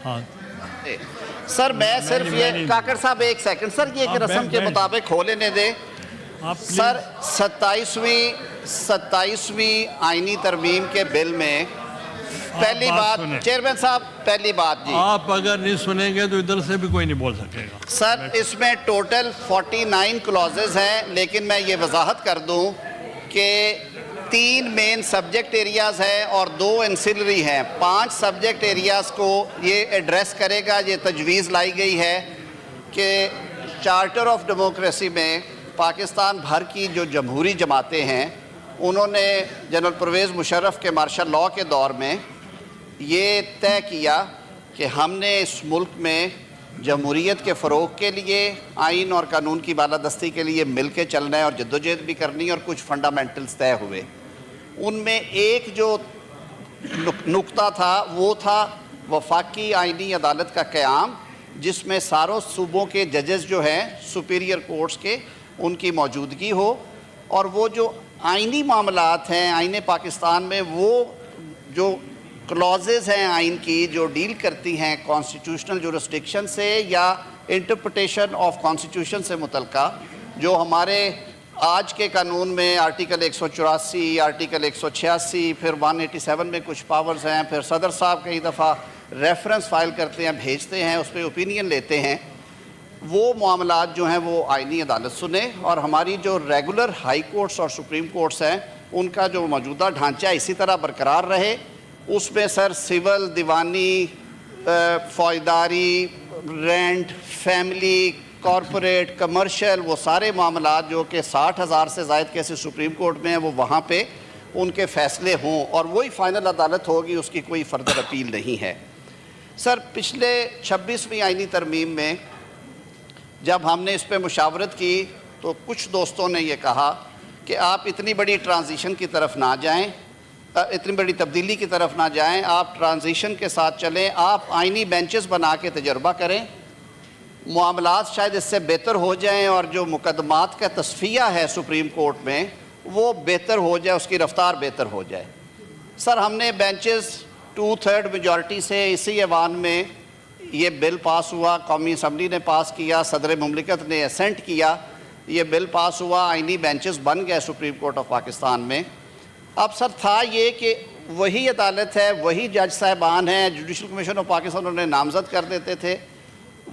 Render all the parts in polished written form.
ہاں سر میں صرف یہ کاکڑ صاحب ایک سیکنڈ سر، یہ ایک رسم کے مطابق ہو لینے دیں سر۔ 27ویں آئینی ترمیم کے بل میں پہلی بات، چیئرمین صاحب پہلی بات جی، آپ اگر نہیں سنیں گے تو ادھر سے بھی کوئی نہیں بول سکے گا سر۔ اس میں ٹوٹل 49 کلوزز ہیں، لیکن میں یہ وضاحت کر دوں کہ 3 مین سبجیکٹ ایریاز ہیں اور 2 انسلری ہیں۔ 5 سبجیکٹ ایریاز کو یہ ایڈریس کرے گا۔ یہ تجویز لائی گئی ہے کہ چارٹر آف ڈیموکریسی میں پاکستان بھر کی جو جمہوری جماعتیں ہیں، انہوں نے جنرل پرویز مشرف کے مارشل لاء کے دور میں یہ طے کیا کہ ہم نے اس ملک میں جمہوریت کے فروغ کے لیے آئین اور قانون کی بالادستی کے لیے مل کے چلنا ہے اور جدوجہد بھی کرنی ہے، اور کچھ فنڈامنٹلز طے ہوئے۔ ان میں ایک جو نقطہ تھا وہ تھا وفاقی آئینی عدالت کا قیام، جس میں ساروں صوبوں کے ججز جو ہیں سپیریئر کورٹس کے، ان کی موجودگی ہو، اور وہ جو آئینی معاملات ہیں آئین پاکستان میں، وہ جو کلوزز ہیں آئین کی جو ڈیل کرتی ہیں کانسٹیٹیوشنل جورسڈکشن سے یا انٹرپریٹیشن آف کانسٹیٹیوشن سے متعلقہ، جو ہمارے آج کے قانون میں آرٹیکل 184، آرٹیکل 186، پھر 187 میں کچھ پاورز ہیں، پھر صدر صاحب کئی دفعہ ریفرنس فائل کرتے ہیں، بھیجتے ہیں، اس پہ اوپینین لیتے ہیں، وہ معاملات جو ہیں وہ آئینی عدالت سنے، اور ہماری جو ریگولر ہائی کورٹس اور سپریم کورٹس ہیں ان کا جو موجودہ ڈھانچہ اسی طرح برقرار رہے۔ اس میں سر سول، دیوانی، فوجداری، رینٹ، فیملی، کارپوریٹ، کمرشل، وہ سارے معاملات جو کہ 60,000 سے زائد کیسے سپریم کورٹ میں ہیں، وہ وہاں پہ ان کے فیصلے ہوں، اور وہی فائنل عدالت ہوگی، اس کی کوئی فردر اپیل نہیں ہے۔ سر پچھلے 26ویں آئینی ترمیم میں جب ہم نے اس پہ مشاورت کی تو کچھ دوستوں نے یہ کہا کہ آپ اتنی بڑی ٹرانزیشن کی طرف نہ جائیں، اتنی بڑی تبدیلی کی طرف نہ جائیں، آپ ٹرانزیشن کے ساتھ چلیں، آپ آئینی بینچز بنا کے تجربہ کریں، معاملات شاید اس سے بہتر ہو جائیں، اور جو مقدمات کا تصفیہ ہے سپریم کورٹ میں وہ بہتر ہو جائے، اس کی رفتار بہتر ہو جائے۔ سر ہم نے بینچز 2/3 میجورٹی سے اسی ایوان میں یہ بل پاس ہوا، قومی اسمبلی نے پاس کیا، صدر مملکت نے اسینٹ کیا، یہ بل پاس ہوا، آئینی بینچز بن گئے سپریم کورٹ آف پاکستان میں۔ اب سر تھا یہ کہ وہی عدالت ہے، وہی جج صاحبان ہیں، جوڈیشل کمیشن آف پاکستان انہیں نامزد کر دیتے تھے،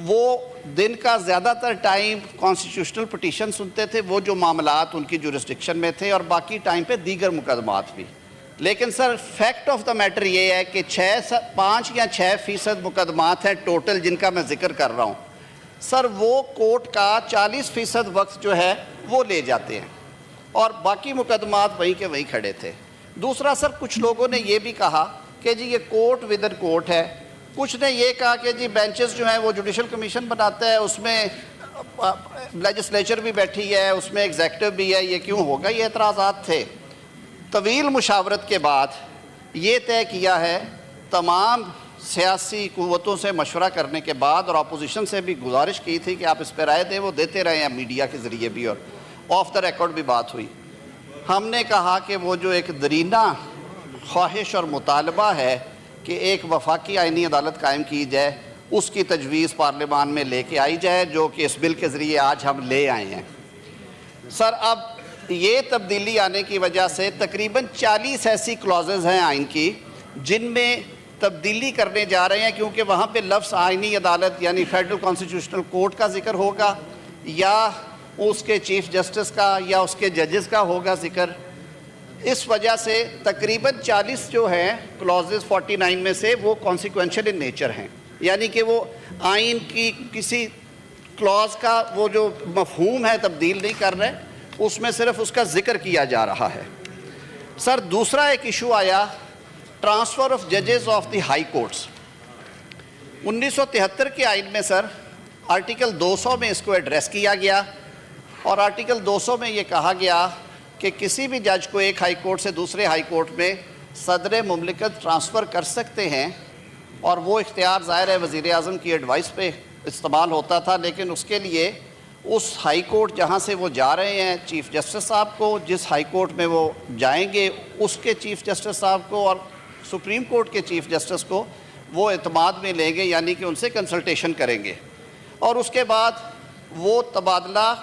وہ دن کا زیادہ تر ٹائم کانسٹیٹیوشنل پٹیشن سنتے تھے، وہ جو معاملات ان کی جورسڈکشن میں تھے، اور باقی ٹائم پہ دیگر مقدمات بھی۔ لیکن سر فیکٹ آف دا میٹر یہ ہے کہ 5 یا 6% مقدمات ہیں ٹوٹل جن کا میں ذکر کر رہا ہوں، سر وہ کورٹ کا 40% وقت جو ہے وہ لے جاتے ہیں، اور باقی مقدمات وہیں کے وہیں کھڑے تھے۔ دوسرا سر کچھ لوگوں نے یہ بھی کہا کہ جی یہ کورٹ ودن کورٹ ہے، کچھ نے یہ کہا کہ جی بینچز جو ہیں وہ جوڈیشل کمیشن بناتا ہے، اس میں لیجسلیچر بھی بیٹھی ہے، اس میں ایگزیکٹو بھی ہے، یہ کیوں ہوگا؟ یہ اعتراضات تھے۔ طویل مشاورت کے بعد یہ طے کیا ہے، تمام سیاسی قوتوں سے مشورہ کرنے کے بعد، اور اپوزیشن سے بھی گزارش کی تھی کہ آپ اس پہ رائے دیں، وہ دیتے رہے ہیں میڈیا کے ذریعے بھی، اور آف دا ریکارڈ بھی بات ہوئی۔ ہم نے کہا کہ وہ جو ایک درینہ خواہش اور مطالبہ ہے کہ ایک وفاقی آئینی عدالت قائم کی جائے، اس کی تجویز پارلیمان میں لے کے آئی جائے، جو کہ اس بل کے ذریعے آج ہم لے آئے ہیں۔ سر اب یہ تبدیلی آنے کی وجہ سے تقریباً 40 ایسی کلوزز ہیں آئین کی جن میں تبدیلی کرنے جا رہے ہیں، کیونکہ وہاں پہ لفظ آئینی عدالت یعنی فیڈرل کانسٹیٹیوشنل کورٹ کا ذکر ہوگا، یا اس کے چیف جسٹس کا، یا اس کے ججز کا ہوگا ذکر۔ اس وجہ سے تقریباً 40 جو ہیں کلوزز 49 میں سے وہ کانسیکوینشل ان نیچر ہیں، یعنی کہ وہ آئین کی کسی کلوز کا وہ جو مفہوم ہے تبدیل نہیں کر رہے، اس میں صرف اس کا ذکر کیا جا رہا ہے۔ سر دوسرا ایک ایشو آیا ٹرانسفر آف ججز آف دی ہائی کورٹس۔ 1973 کے آئین میں سر آرٹیکل 200 میں اس کو ایڈریس کیا گیا، اور آرٹیکل 200 میں یہ کہا گیا کہ کسی بھی جج کو ایک ہائی کورٹ سے دوسرے ہائی کورٹ میں صدر مملکت ٹرانسفر کر سکتے ہیں، اور وہ اختیار ظاہر ہے وزیر اعظم کی ایڈوائس پہ استعمال ہوتا تھا، لیکن اس کے لیے اس ہائی کورٹ جہاں سے وہ جا رہے ہیں چیف جسٹس صاحب کو، جس ہائی کورٹ میں وہ جائیں گے اس کے چیف جسٹس صاحب کو، اور سپریم کورٹ کے چیف جسٹس کو وہ اعتماد میں لیں گے، یعنی کہ ان سے کنسلٹیشن کریں گے، اور اس کے بعد وہ تبادلہ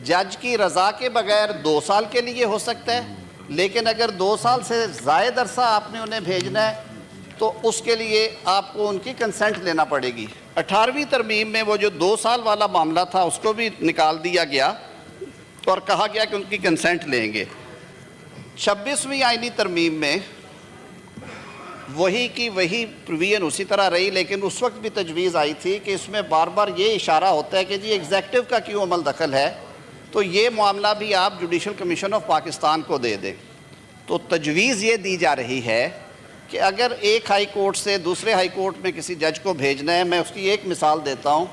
جج کی رضا کے بغیر 2 سال کے لیے ہو سکتا ہے، لیکن اگر 2 سال سے زائد عرصہ آپ نے انہیں بھیجنا ہے تو اس کے لیے آپ کو ان کی کنسنٹ لینا پڑے گی۔ 18ویں ترمیم میں وہ جو 2 سال والا معاملہ تھا اس کو بھی نکال دیا گیا اور کہا گیا کہ ان کی کنسنٹ لیں گے۔ 26ویں آئینی ترمیم میں وہی کی وہی پروویژن اسی طرح رہی، لیکن اس وقت بھی تجویز آئی تھی کہ اس میں بار بار یہ اشارہ ہوتا ہے کہ جی ایگزیکٹو کا کیوں عمل دخل ہے، تو یہ معاملہ بھی آپ جوڈیشل کمیشن آف پاکستان کو دے دیں۔ تو تجویز یہ دی جا رہی ہے کہ اگر ایک ہائی کورٹ سے دوسرے ہائی کورٹ میں کسی جج کو بھیجنا ہے، میں اس کی ایک مثال دیتا ہوں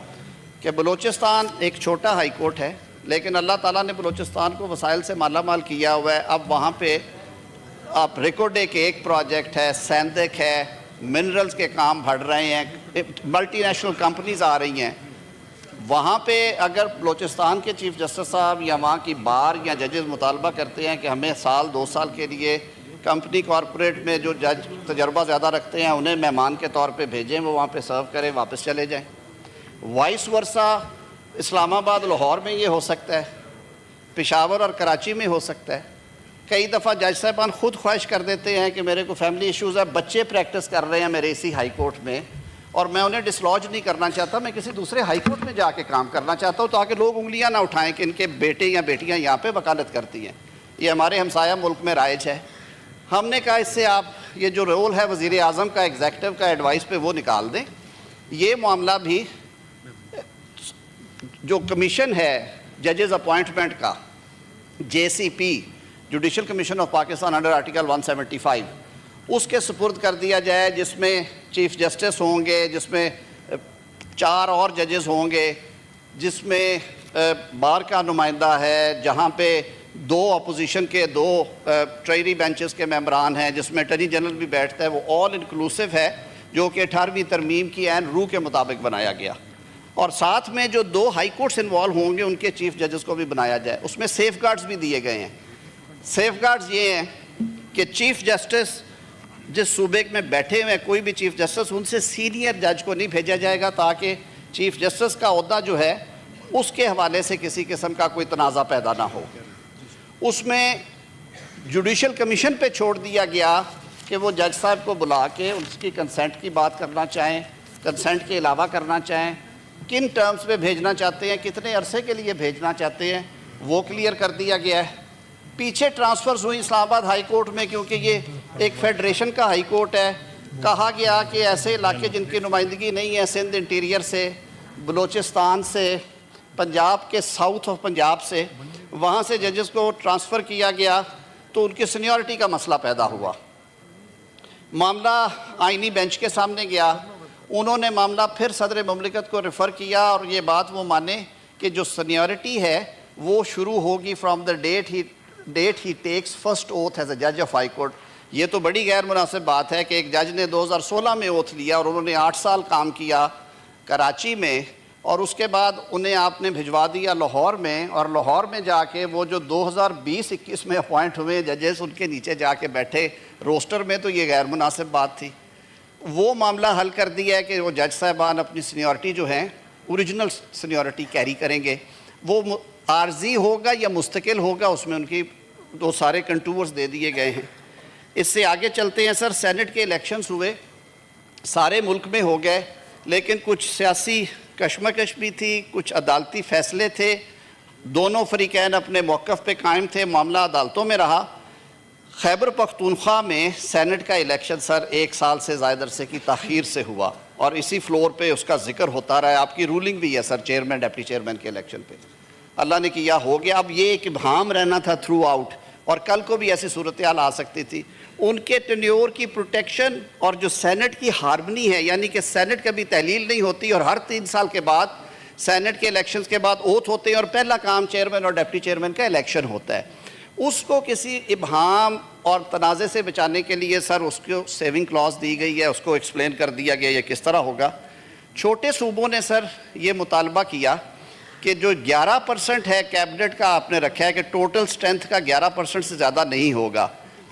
کہ بلوچستان ایک چھوٹا ہائی کورٹ ہے، لیکن اللہ تعالیٰ نے بلوچستان کو وسائل سے مالا مال کیا ہوا ہے۔ اب وہاں پہ آپ ریکوڈے کے ایک پروجیکٹ ہے، سیندک ہے، منرلز کے کام بڑھ رہے ہیں، ملٹی نیشنل کمپنیز آ رہی ہیں۔ وہاں پہ اگر بلوچستان کے چیف جسٹس صاحب یا وہاں کی بار یا ججز مطالبہ کرتے ہیں کہ ہمیں 2 سال کے لیے کمپنی کارپوریٹ میں جو جج تجربہ زیادہ رکھتے ہیں انہیں مہمان کے طور پہ بھیجیں، وہ وہاں پہ سرو کریں، واپس چلے جائیں۔ وائس ورثہ اسلام آباد لاہور میں یہ ہو سکتا ہے، پشاور اور کراچی میں ہو سکتا ہے۔ کئی دفعہ جج صاحبان خود خواہش کر دیتے ہیں کہ میرے کو فیملی ایشوز ہے، بچے پریکٹس کر رہے ہیں میرے اسی ہائی کورٹ میں اور میں انہیں ڈسلوج نہیں کرنا چاہتا، میں کسی دوسرے ہائی کورٹ میں جا کے کام کرنا چاہتا ہوں تاکہ لوگ انگلیاں نہ اٹھائیں کہ ان کے بیٹے یا بیٹیاں یہاں پہ وکالت کرتی ہیں۔ یہ ہمارے ہمسایہ ملک میں رائج ہے۔ ہم نے کہا اس سے آپ یہ جو رول ہے وزیر اعظم کا ایگزیکٹو کا ایڈوائس پہ وہ نکال دیں۔ یہ معاملہ بھی جو کمیشن ہے ججز اپوائنٹمنٹ کا، JCP judicial commission of Pakistan under article 175، اس کے سپرد کر دیا جائے، جس میں چیف جسٹس ہوں گے، جس میں 4 اور ججز ہوں گے، جس میں بار کا نمائندہ ہے، جہاں پہ 2 اپوزیشن کے 2 ٹریری بینچز کے ممبران ہیں، جس میں اٹارنی جنرل بھی بیٹھتا ہے، وہ آل انکلوسیو ہے، جو کہ 18ویں ترمیم کی عین روح کے مطابق بنایا گیا۔ اور ساتھ میں جو 2 ہائی کورٹس انوالو ہوں گے ان کے چیف ججز کو بھی بنایا جائے۔ اس میں سیف گارڈز بھی دیے گئے ہیں۔ سیف گارڈز یہ ہیں کہ چیف جسٹس جس صوبے میں بیٹھے ہوئے کوئی بھی چیف جسٹس، ان سے سینئر جج کو نہیں بھیجا جائے گا تاکہ چیف جسٹس کا عہدہ جو ہے اس کے حوالے سے کسی قسم کا کوئی تنازع پیدا نہ ہو۔ اس میں جوڈیشل کمیشن پہ چھوڑ دیا گیا کہ وہ جج صاحب کو بلا کے اس کی کنسنٹ کی بات کرنا چاہیں، کنسنٹ کے علاوہ کرنا چاہیں، کن ٹرمز پہ بھیجنا چاہتے ہیں، کتنے عرصے کے لیے بھیجنا چاہتے ہیں، وہ کلیئر کر دیا گیا ہے۔ پیچھے ٹرانسفرز ہوئی اسلام آباد ہائی کورٹ میں، کیونکہ یہ ایک فیڈریشن کا ہائی کورٹ ہے، کہا گیا کہ ایسے علاقے جن کی نمائندگی نہیں ہے، سندھ انٹیریئر سے، بلوچستان سے، پنجاب کے ساؤتھ آف پنجاب سے، وہاں سے ججز کو ٹرانسفر کیا گیا تو ان کی سینیورٹی کا مسئلہ پیدا ہوا۔ معاملہ آئینی بینچ کے سامنے گیا، انہوں نے معاملہ پھر صدر مملکت کو ریفر کیا اور یہ بات وہ مانے کہ جو سینیورٹی ہے وہ شروع ہوگی from the date he takes first oath as a جج آف ہائی کورٹ۔ یہ تو بڑی غیر مناسب بات ہے کہ ایک جج نے 2016 میں اوتھ لیا اور انہوں نے 8 سال کام کیا کراچی میں، اور اس کے بعد انہیں آپ نے بھجوا دیا لاہور میں، اور لاہور میں جا کے وہ جو 2020-21 میں اپوائنٹ ہوئے ججز ان کے نیچے جا کے بیٹھے روسٹر میں، تو یہ غیر مناسب بات تھی۔ وہ معاملہ حل کر دیا ہے کہ وہ جج صاحبان اپنی سینیورٹی جو ہیں اوریجنل سینیورٹی کیری کریں گے، وہ عارضی ہوگا یا مستقل ہوگا، اس میں ان کی دو سارے کنٹورز دے دیے گئے ہیں۔ اس سے آگے چلتے ہیں سر، سینٹ کے الیکشنز ہوئے، سارے ملک میں ہو گئے، لیکن کچھ سیاسی کشمکش بھی تھی، کچھ عدالتی فیصلے تھے، دونوں فریقین اپنے موقف پہ قائم تھے، معاملہ عدالتوں میں رہا۔ خیبر پختونخوا میں سینٹ کا الیکشن سر 1 سال سے زائد عرصے کی تاخیر سے ہوا، اور اسی فلور پہ اس کا ذکر ہوتا رہا ہے، آپ کی رولنگ بھی ہے سر چیئرمین ڈپٹی چیئرمین کے الیکشن پہ، اللہ نے کیا ہو گیا۔ اب یہ ایک ابہام رہنا تھا تھرو آؤٹ، اور کل کو بھی ایسی صورتحال آ سکتی تھی۔ ان کے ٹینیور کی پروٹیکشن اور جو سینٹ کی ہارمنی ہے، یعنی کہ سینٹ کبھی تحلیل نہیں ہوتی اور ہر 3 سال کے بعد سینٹ کے الیکشنز کے بعد اوتھ ہوتے ہیں اور پہلا کام چیئرمین اور ڈپٹی چیئرمین کا الیکشن ہوتا ہے، اس کو کسی ابہام اور تنازع سے بچانے کے لیے سر اس کو سیونگ کلاز دی گئی ہے، اس کو ایکسپلین کر دیا گیا یہ کس طرح ہوگا۔ چھوٹے صوبوں نے سر یہ مطالبہ کیا کہ جو 11% ہے کیبنٹ کا آپ نے رکھا ہے کہ ٹوٹل اسٹرینتھ کا 11% سے زیادہ نہیں ہوگا،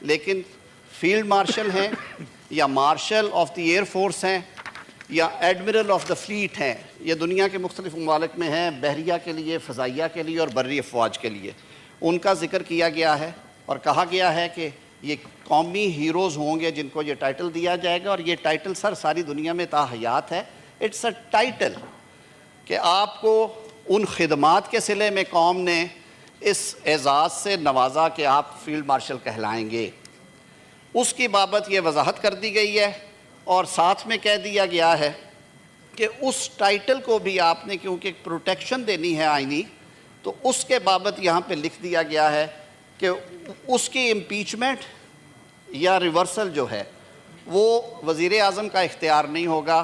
لیکن فیلڈ مارشل ہیں یا martial of the air force ہیں یا ایڈمرل آف دا فلیٹ ہیں، یہ دنیا کے مختلف ممالک میں ہیں، بحریہ کے لیے، فضائیہ کے لیے اور بری افواج کے لیے، ان کا ذکر کیا گیا ہے اور کہا گیا ہے کہ یہ قومی ہیروز ہوں گے جن کو یہ ٹائٹل دیا جائے گا. اور یہ ٹائٹل سر ساری دنیا میں تاحیات ہے. اٹس اے ٹائٹل کہ آپ کو ان خدمات کے صلے میں قوم نے اس اعزاز سے نوازا کہ آپ فیلڈ مارشل کہلائیں گے. اس کی بابت یہ وضاحت کر دی گئی ہے اور ساتھ میں کہہ دیا گیا ہے کہ اس ٹائٹل کو بھی آپ نے کیونکہ پروٹیکشن دینی ہے آئینی، تو اس کے بابت یہاں پہ لکھ دیا گیا ہے کہ اس کی امپیچمنٹ یا ریورسل جو ہے وہ وزیر اعظم کا اختیار نہیں ہوگا،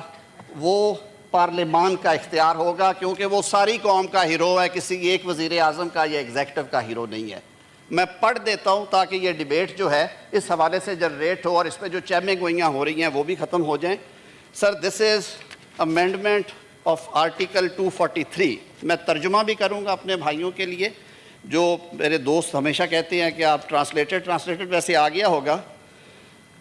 وہ پارلیمان کا اختیار ہوگا، کیونکہ وہ ساری قوم کا ہیرو ہے، کسی ایک وزیر اعظم کا یا ایگزیکٹو کا ہیرو نہیں ہے. میں پڑھ دیتا ہوں تاکہ یہ ڈیبیٹ جو ہے اس حوالے سے جنریٹ ہو اور اس پہ جو چہمیں گوئیاں ہو رہی ہیں وہ بھی ختم ہو جائیں. سر دس از امینڈمنٹ آف آرٹیکل 243. میں ترجمہ بھی کروں گا اپنے بھائیوں کے لیے. جو میرے دوست ہمیشہ کہتے ہیں کہ آپ ٹرانسلیٹڈ ویسے آ گیا ہوگا.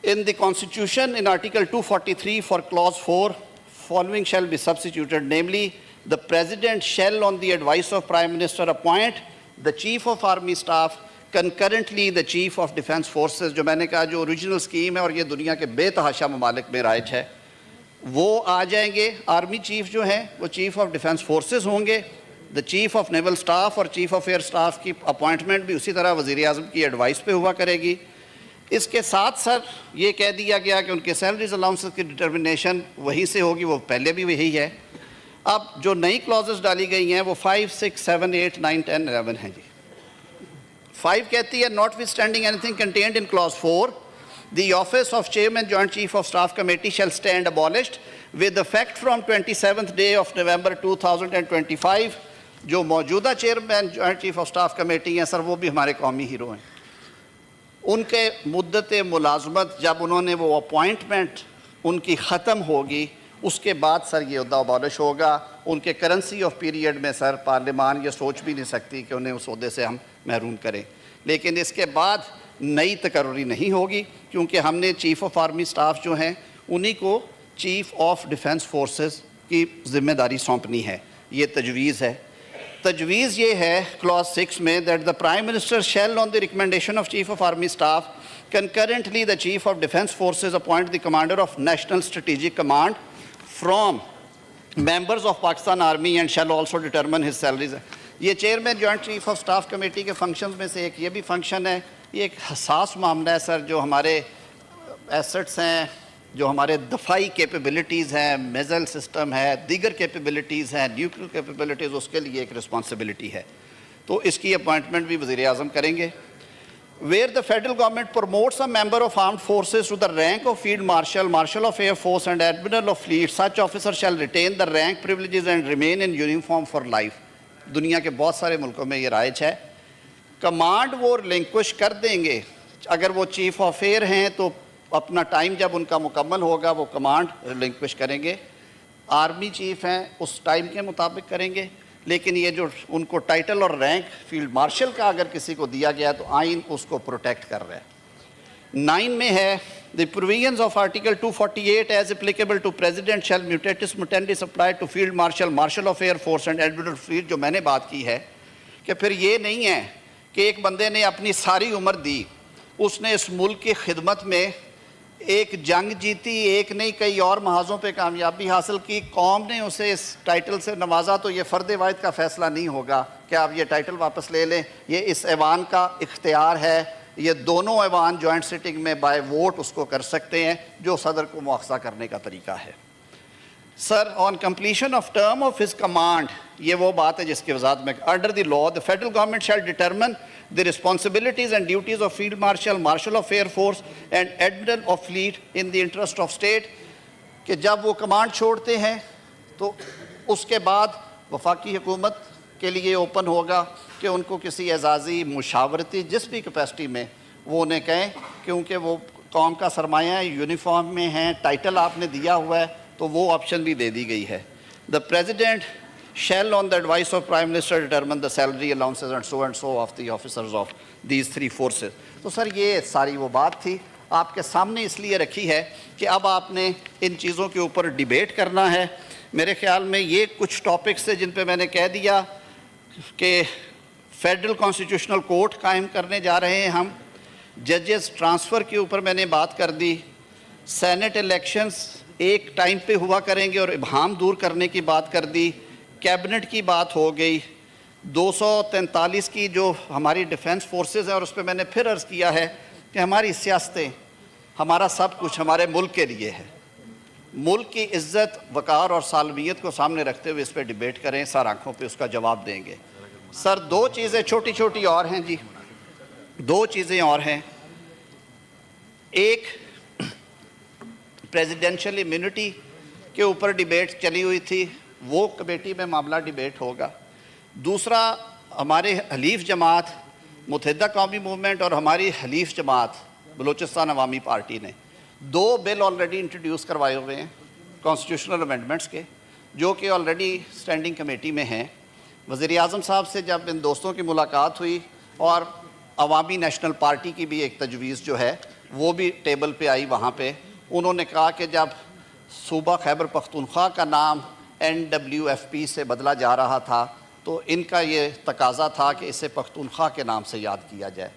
In the Constitution, in Article 243 for Clause 4, following shall be substituted, namely, the President shall, on the advice of Prime Minister, appoint the Chief of Army Staff, concurrently the Chief of Defence Forces. جو میں نے کہا جو original scheme ہے اور یہ دنیا کے بے تحاشا ممالک میں رائج ہے، وہ آ جائیں گے. آرمی چیف جو ہیں وہ چیف آف ڈیفنس فورسز ہوں گے. دا چیف آف نیول اسٹاف اور چیف آف ایئر اسٹاف کی اپوائنٹمنٹ بھی اسی طرح وزیر اعظم کی ایڈوائس پہ ہوا کرے گی. اس کے ساتھ سر یہ کہہ دیا گیا کہ ان کے سیلریز الاؤنسز کی ڈٹرمنیشن وہیں سے ہوگی، وہ پہلے بھی وہی ہے. اب جو نئی کلازز ڈالی گئی ہیں وہ 5, 6, 7, 8, 9, 10, 11 ہیں جی. 5 کہتی ہے notwithstanding anything contained in clause 4 the office of chairman joint chief of staff committee shall stand abolished with effect from 27th day of November 2025. جو موجودہ chairman joint chief of staff committee ہیں sir وہ بھی ہمارے قومی hero ہیں. ان کے مدت ملازمت جب انہوں نے وہ اپوائنٹمنٹ ان کی ختم ہوگی اس کے بعد سر یہ عہدہ ابالش ہوگا. ان کے کرنسی آف پیریڈ میں سر پارلیمان یہ سوچ بھی نہیں سکتی کہ انہیں اس عہدے سے ہم محروم کریں. لیکن اس کے بعد نئی تقرری نہیں ہوگی کیونکہ ہم نے چیف آف آرمی سٹاف جو ہیں انہی کو چیف آف ڈیفنس فورسز کی ذمہ داری سونپنی ہے. یہ تجویز ہے. تجویز یہ ہے کلاس 6 میں that the Prime Minister shall on the recommendation of Chief of Army Staff concurrently the Chief of Defence Forces appoint the Commander of National Strategic Command from members of Pakistan Army and shall also determine his salaries. یہ chairman joint chief of staff committee کے functions میں سے ایک یہ بھی function ہے. یہ ایک حساس معاملہ ہے سر. جو ہمارے ایسٹس ہیں، جو ہمارے دفاعی کیپیبلٹیز ہیں، میزائل سسٹم ہے، دیگر کیپیبلٹیز ہیں، نیوکلیئر کیپیبلٹیز، اس کے لیے ایک رسپانسبلٹی ہے. تو اس کی اپوائنٹمنٹ بھی وزیر اعظم کریں گے. Where the federal government promotes a member of armed forces to the rank of field marshal, marshal of air force and admiral of fleet, such officer shall retain the rank privileges and remain in uniform for life. دنیا کے بہت سارے ملکوں میں یہ رائج ہے. Command وہ ریلنکوش کر دیں گے. اگر وہ چیف آف ایئر ہیں تو اپنا ٹائم جب ان کا مکمل ہوگا وہ کمانڈ ریلنکوش کریں گے. آرمی چیف ہیں اس ٹائم کے مطابق کریں گے. لیکن یہ جو ان کو ٹائٹل اور رینک فیلڈ مارشل کا اگر کسی کو دیا گیا تو آئین اس کو پروٹیکٹ کر رہا ہے. 9 میں ہے the provisions of Article 248 as applicable to President shall mutatis mutandis apply to Field Marshal, Marshal of Air Force and Admiral of Fleet. جو میں نے بات کی ہے کہ پھر یہ نہیں ہے کہ ایک بندے نے اپنی ساری عمر دی، اس نے اس ملک کی خدمت میں ایک جنگ جیتی، ایک نہیں کئی اور محاذوں پہ کامیابی حاصل کی، قوم نے اسے اس ٹائٹل سے نوازا، تو یہ فرد واحد کا فیصلہ نہیں ہوگا کہ آپ یہ ٹائٹل واپس لے لیں. یہ اس ایوان کا اختیار ہے. یہ دونوں ایوان جوائنٹ سٹنگ میں بائی ووٹ اس کو کر سکتے ہیں جو صدر کو مؤاخذہ کرنے کا طریقہ ہے. Sir on completion of term of his command, یہ وہ بات ہے جس کی وضاحت میں under the law the federal government shall determine the responsibilities and duties of field marshal, marshal of air force and admiral of fleet in the interest of state. کہ جب وہ کمانڈ چھوڑتے ہیں تو اس کے بعد وفاقی حکومت کے لیے اوپن ہوگا کہ ان کو کسی اعزازی مشاورتی جس بھی کیپیسٹی میں وہ انہیں کہیں، کیونکہ وہ قوم کا سرمایہ ہے، یونیفارم میں ہیں، ٹائٹل آپ نے دیا ہوا ہے، تو وہ آپشن بھی دے دی گئی ہے. The President shall on the advice of Prime Minister determine the salary allowances and so of the officers of these three forces. تو سر یہ ساری وہ بات تھی آپ کے سامنے اس لیے رکھی ہے کہ اب آپ نے ان چیزوں کے اوپر ڈیبیٹ کرنا ہے. میرے خیال میں یہ کچھ ٹاپکس ہیں جن پہ میں نے کہہ دیا کہ فیڈرل کانسٹیٹیوشنل کورٹ قائم کرنے جا رہے ہیں ہم. ججز ٹرانسفر کے اوپر میں نے بات کر دی. سینٹ الیکشنز ایک ٹائم پہ ہوا کریں گے اور ابہام دور کرنے کی بات کر دی. کیبنٹ کی بات ہو گئی. 243 کی جو ہماری ڈیفنس فورسز ہیں اور اس پہ میں نے پھر عرض کیا ہے کہ ہماری سیاستیں ہمارا سب کچھ ہمارے ملک کے لیے ہے. ملک کی عزت وقار اور سالمیت کو سامنے رکھتے ہوئے اس پہ ڈیبیٹ کریں. سر آنکھوں پہ اس کا جواب دیں گے. سر دو چیزیں چھوٹی چھوٹی اور ہیں جی, دو چیزیں اور ہیں. ایک پریزیڈینشل امیونٹی کے اوپر ڈیبیٹ چلی ہوئی تھی, وہ کمیٹی میں معاملہ ڈیبیٹ ہوگا. دوسرا ہمارے حلیف جماعت متحدہ قومی موومنٹ اور ہماری حلیف جماعت بلوچستان عوامی پارٹی نے 2 بل آلریڈی انٹروڈیوس کروائے ہوئے ہیں کانسٹیٹیوشنل امینڈمنٹس کے, جو کہ آلریڈی اسٹینڈنگ کمیٹی میں ہیں. وزیر اعظم صاحب سے جب ان دوستوں کی ملاقات ہوئی اور عوامی نیشنل پارٹی کی بھی ایک تجویز جو ہے وہ بھی ٹیبل پہ آئی, وہاں پہ انہوں نے کہا کہ جب صوبہ خیبر پختونخوا کا نام NWFP سے بدلا جا رہا تھا تو ان کا یہ تقاضا تھا کہ اسے پختونخوا کے نام سے یاد کیا جائے.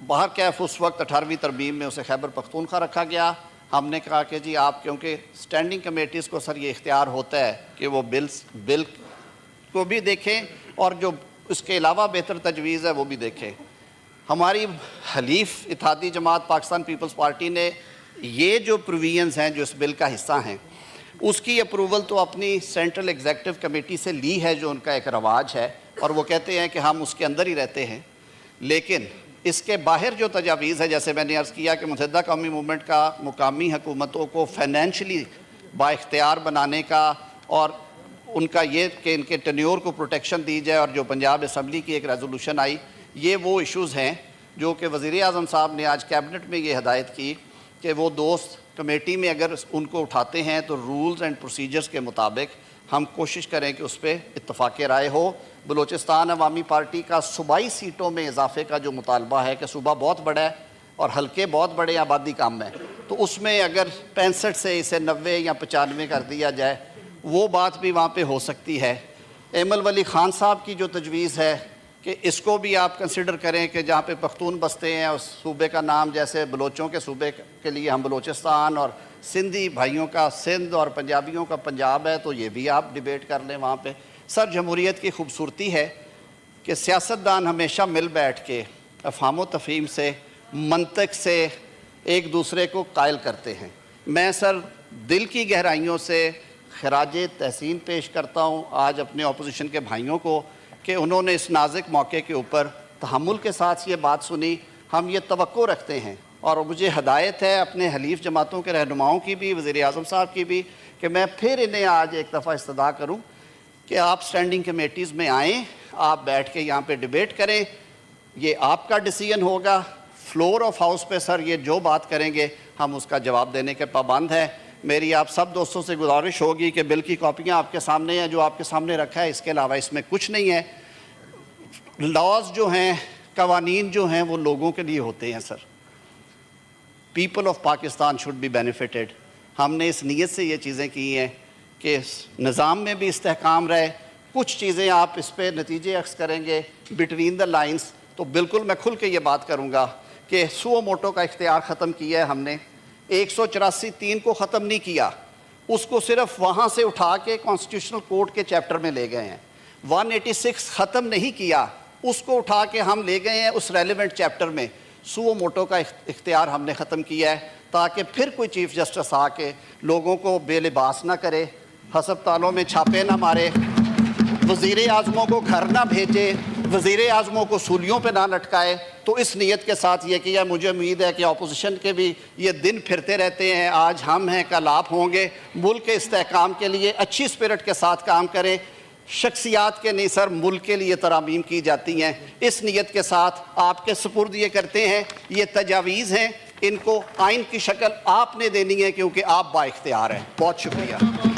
بہرکیف اس وقت 18ویں ترمیم میں اسے خیبر پختونخوا رکھا گیا. ہم نے کہا کہ جی آپ, کیونکہ اسٹینڈنگ کمیٹیز کو سر یہ اختیار ہوتا ہے کہ وہ بل کو بھی دیکھیں اور جو اس کے علاوہ بہتر تجویز ہے وہ بھی دیکھیں. ہماری حلیف اتحادی جماعت پاکستان پیپلز پارٹی نے یہ جو پروویژنز ہیں جو اس بل کا حصہ ہیں اس کی اپروول تو اپنی سینٹرل ایگزیکٹو کمیٹی سے لی ہے, جو ان کا ایک رواج ہے, اور وہ کہتے ہیں کہ ہم اس کے اندر ہی رہتے ہیں. لیکن اس کے باہر جو تجاویز ہے, جیسے میں نے عرض کیا کہ متحدہ قومی موومنٹ کا مقامی حکومتوں کو فائنینشلی با اختیار بنانے کا اور ان کا یہ کہ ان کے ٹینیور کو پروٹیکشن دی جائے, اور جو پنجاب اسمبلی کی ایک ریزولوشن آئی, یہ وہ ایشوز ہیں جو کہ وزیر اعظم صاحب نے آج کیبنٹ میں یہ ہدایت کی کہ وہ دوست کمیٹی میں اگر ان کو اٹھاتے ہیں تو رولز اینڈ پروسیجرز کے مطابق ہم کوشش کریں کہ اس پہ اتفاق رائے ہو. بلوچستان عوامی پارٹی کا صوبائی سیٹوں میں اضافے کا جو مطالبہ ہے کہ صوبہ بہت بڑا ہے اور حلقے بہت بڑے, آبادی کم ہے, تو اس میں اگر 65 سے اسے 90 یا 95 کر دیا جائے وہ بات بھی وہاں پہ ہو سکتی ہے. ایمل ولی خان صاحب کی جو تجویز ہے کہ اس کو بھی آپ کنسیڈر کریں کہ جہاں پہ پختون بستے ہیں اس صوبے کا نام, جیسے بلوچوں کے صوبے کے لیے ہم بلوچستان اور سندھی بھائیوں کا سندھ اور پنجابیوں کا پنجاب ہے, تو یہ بھی آپ ڈیبیٹ کر لیں وہاں پہ. سر جمہوریت کی خوبصورتی ہے کہ سیاستدان ہمیشہ مل بیٹھ کے افہام و تفہیم سے, منطق سے ایک دوسرے کو قائل کرتے ہیں. میں سر دل کی گہرائیوں سے خراج تحسین پیش کرتا ہوں آج اپنے اپوزیشن کے بھائیوں کو کہ انہوں نے اس نازک موقع کے اوپر تحمل کے ساتھ یہ بات سنی. ہم یہ توقع رکھتے ہیں اور مجھے ہدایت ہے اپنے حلیف جماعتوں کے رہنماؤں کی بھی, وزیر اعظم صاحب کی بھی, کہ میں پھر انہیں آج ایک دفعہ استدعا کروں کہ آپ اسٹینڈنگ کمیٹیز میں آئیں, آپ بیٹھ کے یہاں پہ ڈیبیٹ کریں. یہ آپ کا ڈیسیژن ہوگا. فلور آف ہاؤس پہ سر یہ جو بات کریں گے ہم اس کا جواب دینے کے پابند ہیں. میری آپ سب دوستوں سے گزارش ہوگی کہ بل کی کاپیاں آپ کے سامنے ہیں, جو آپ کے سامنے رکھا ہے, اس کے علاوہ اس میں کچھ نہیں ہے. لاز جو ہیں, قوانین جو ہیں, وہ لوگوں کے لیے ہوتے ہیں sir. People of Pakistan should be benefited. ہم نے اس نیت سے یہ چیزیں کی ہیں کہ نظام میں بھی استحکام رہے. کچھ چیزیں آپ اس پہ نتیجے عکس کریں گے بٹوین دا لائنز, تو بالکل میں کھل کے یہ بات کروں گا کہ سو موٹو کا اختیار ختم کیا ہے ہم نے. 184(3) کو ختم نہیں کیا, اس کو صرف وہاں سے اٹھا کے کانسٹیٹیوشنل کورٹ کے چیپٹر میں لے گئے ہیں. 186 ختم نہیں کیا, اس کو اٹھا کے ہم لے گئے ہیں اس ریلیونٹ چیپٹر میں. سو موٹو کا اختیار ہم نے ختم کیا ہے تاکہ پھر کوئی چیف جسٹس آ کے لوگوں کو بے لباس نہ کرے, ہسپتالوں میں چھاپے نہ مارے, وزیر اعظموں کو گھر نہ بھیجے, وزیر اعظموں کو سولیوں پہ نہ لٹکائے. تو اس نیت کے ساتھ یہ کیا. مجھے امید ہے کہ اپوزیشن کے بھی یہ دن پھرتے رہتے ہیں, آج ہم ہیں کل آپ ہوں گے. ملک کے استحکام کے لیے اچھی اسپرٹ کے ساتھ کام کریں. شخصیات کے نہیں سر, ملک کے لیے ترامیم کی جاتی ہیں. اس نیت کے ساتھ آپ کے سپرد یہ کرتے ہیں. یہ تجاویز ہیں, ان کو آئین کی شکل آپ نے دینی ہے کیونکہ آپ با اختیار ہیں. بہت شکریہ.